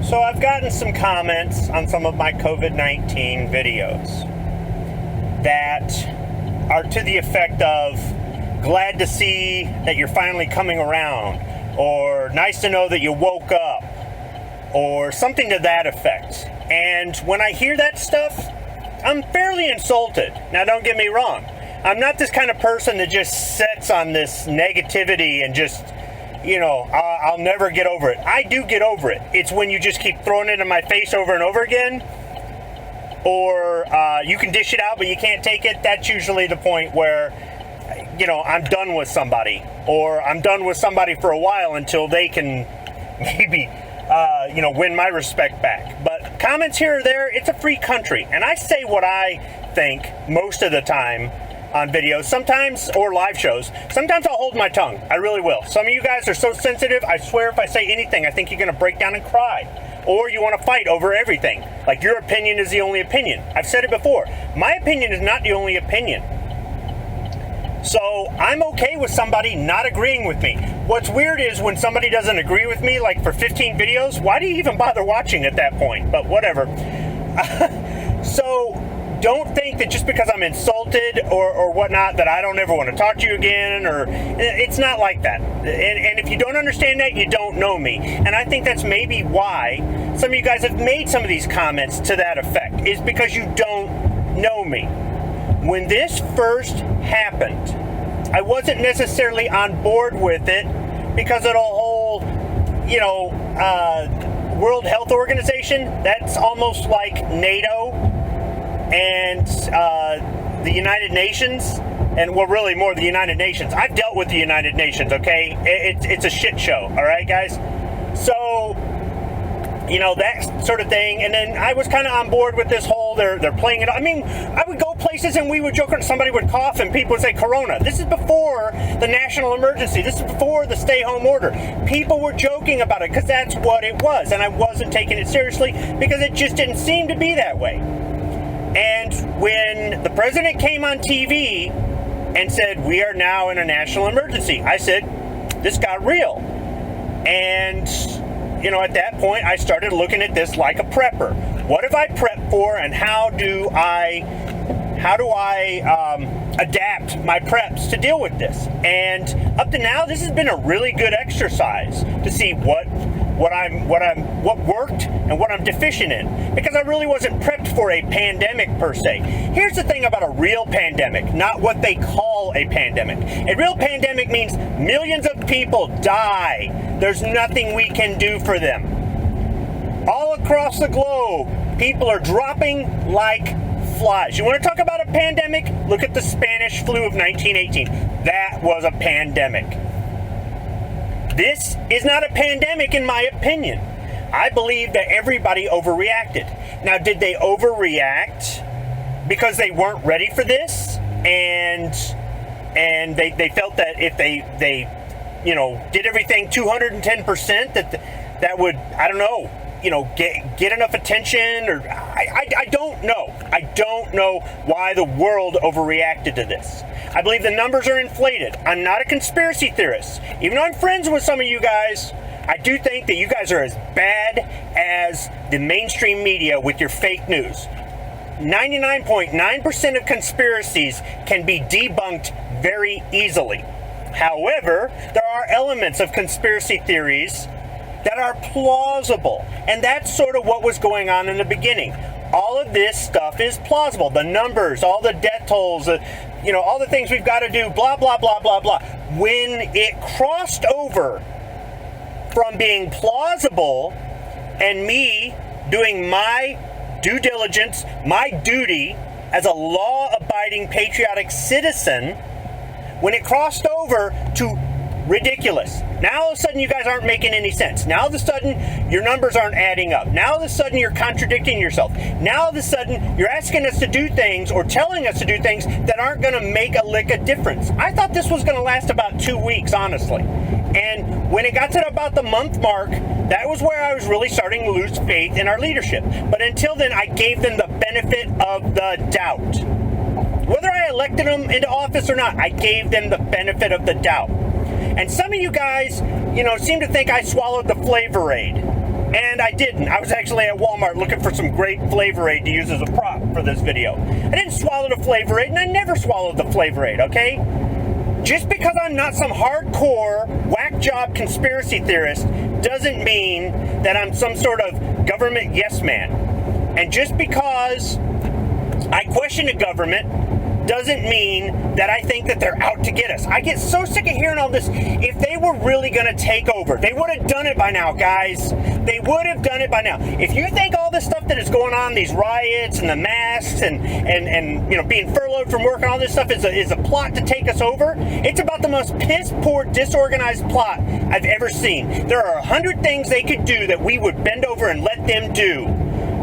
So I've gotten some comments on some of my COVID-19 videos that are to the effect of, glad to see that you're finally coming around, or nice to know that you woke up, or something to that effect. And when I hear that stuff, I'm fairly insulted. Now, don't get me wrong. I'm not this kind of person that just sits on this negativity and just, I'll never get over it. I do get over it. It's when you just keep throwing it in my face over and over again, or you can dish it out, but you can't take it. That's usually the point where, I'm done with somebody, or I'm done with somebody for a while until they can maybe, win my respect back. But comments here or there, it's a free country. And I say what I think most of the time on videos, sometimes, or live shows. Sometimes I'll hold my tongue. I really will. Some of you guys are so sensitive, I swear if I say anything, I think you're going to break down and cry. Or you want to fight over everything. Like your opinion is the only opinion. I've said it before. My opinion is not the only opinion. So I'm okay with somebody not agreeing with me. What's weird is when somebody doesn't agree with me, like for 15 videos, why do you even bother watching at that point? But whatever. So don't think that just because I'm insulted or whatnot that I don't ever want to talk to you again, or it's not like that. And if you don't understand that, you don't know me. And I think that's maybe why some of you guys have made some of these comments to that effect, is because you don't know me. When this first happened, I wasn't necessarily on board with it because of the whole, World Health Organization. That's almost like NATO and the United Nations, and well, really more the United Nations. I've dealt with the United Nations, okay? It's a shit show, all right, guys? So, that sort of thing. And then I was kind of on board with this whole, they're playing it. I mean, I would go places and we would joke, somebody would cough and people would say Corona. This is before the national emergency. This is before the stay-home order. People were joking about it because that's what it was. And I wasn't taking it seriously because it just didn't seem to be that way. And when the president came on TV and said, we are now in a national emergency, I said, this got real. And at that point, I started looking at this like a prepper. What have I prepped for, and how do I adapt my preps to deal with this? And up to now, this has been a really good exercise to see what worked and what I'm deficient in, because I really wasn't prepped for a pandemic per se. Here's the thing about a real pandemic, not what they call a pandemic. A real pandemic means millions of people die. There's nothing we can do for them. All across the globe, people are dropping like flies. You want to talk about a pandemic? Look at the Spanish flu of 1918. That was a pandemic. This is not a pandemic, in my opinion. I believe that everybody overreacted. Now, did they overreact because they weren't ready for this, and they felt that if they did everything 210%, that would, I don't know, get enough attention, or I don't know. I don't know why the world overreacted to this. I believe the numbers are inflated. I'm not a conspiracy theorist. Even though I'm friends with some of you guys, I do think that you guys are as bad as the mainstream media with your fake news. 99.9% of conspiracies can be debunked very easily. However, there are elements of conspiracy theories that are plausible. And that's sort of what was going on in the beginning. All of this stuff is plausible. The numbers, all the death tolls, all the things we've got to do, blah, blah, blah, blah, blah. When it crossed over from being plausible and me doing my due diligence, my duty as a law-abiding patriotic citizen, when it crossed over to ridiculous. Now all of a sudden you guys aren't making any sense. Now all of a sudden your numbers aren't adding up. Now all of a sudden you're contradicting yourself. Now all of a sudden you're asking us to do things or telling us to do things that aren't going to make a lick of difference. I thought this was going to last about 2 weeks, honestly. And when it got to about the month mark, that was where I was really starting to lose faith in our leadership. But until then, I gave them the benefit of the doubt. Whether I elected them into office or not, I gave them the benefit of the doubt. And some of you guys, seem to think I swallowed the Flavor Aid. And I didn't. I was actually at Walmart looking for some great Flavor Aid to use as a prop for this video. I didn't swallow the Flavor Aid, and I never swallowed the Flavor Aid, okay? Just because I'm not some hardcore whack job conspiracy theorist doesn't mean that I'm some sort of government yes man. And just because I question the government doesn't mean that I think that they're out to get us. I get so sick of hearing all this. If they were really going to take over, they would have done it by now, guys. They would have done it by now. If you think all this stuff that is going on, these riots and the masks and you know, being furloughed from work and all this stuff is a plot to take us over, it's about the most piss poor, disorganized plot I've ever seen. There are 100 things they could do that we would bend over and let them do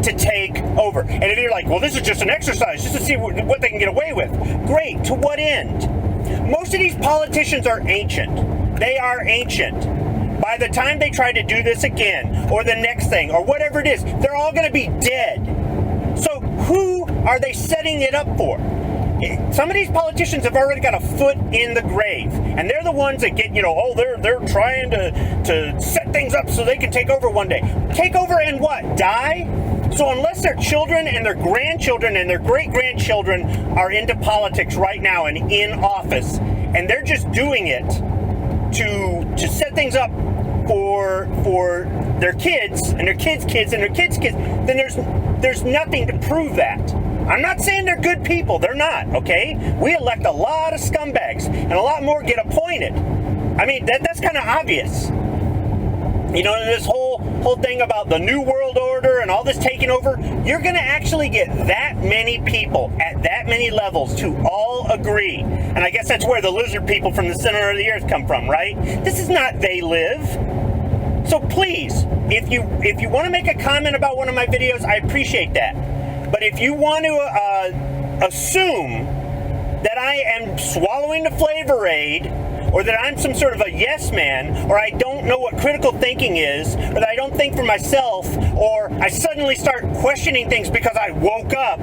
to take over. And if you're like, well, this is just an exercise just to see what they can get away with. Great. To what end? Most of these politicians are ancient. They are ancient. By the time they try to do this again, or the next thing, or whatever it is, they're all going to be dead. So who are they setting it up for? Some of these politicians have already got a foot in the grave, and they're the ones that get, you know, oh, they're trying to set things up so they can take over one day. Take over and what? Die? So unless their children and their grandchildren and their great-grandchildren are into politics right now and in office, and they're just doing it to set things up for their kids and their kids' kids and their kids' kids, then there's nothing to prove that. I'm not saying they're good people. They're not, okay? We elect a lot of scumbags, and a lot more get appointed. I mean, that's kind of obvious. You know, this whole thing about the New World Order and all this taking over, you're going to actually get that many people at that many levels to all agree. And I guess that's where the lizard people from the center of the earth come from, right? This is not they live. So please, if you want to make a comment about one of my videos, I appreciate that. But if you want to assume that I am swallowing the Flavor Aid, or that I'm some sort of a yes man, or I don't know what critical thinking is, or that I don't think for myself, or I suddenly start questioning things because I woke up,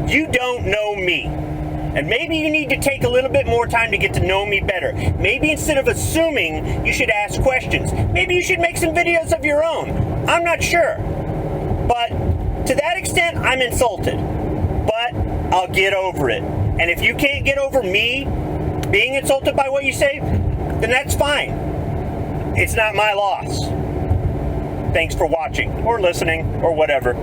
you don't know me. And maybe you need to take a little bit more time to get to know me better. Maybe instead of assuming, you should ask questions. Maybe you should make some videos of your own. I'm not sure. But to that extent, I'm insulted. But I'll get over it. And if you can't get over me being insulted by what you say, then that's fine. It's not my loss. Thanks for watching, or listening, or whatever.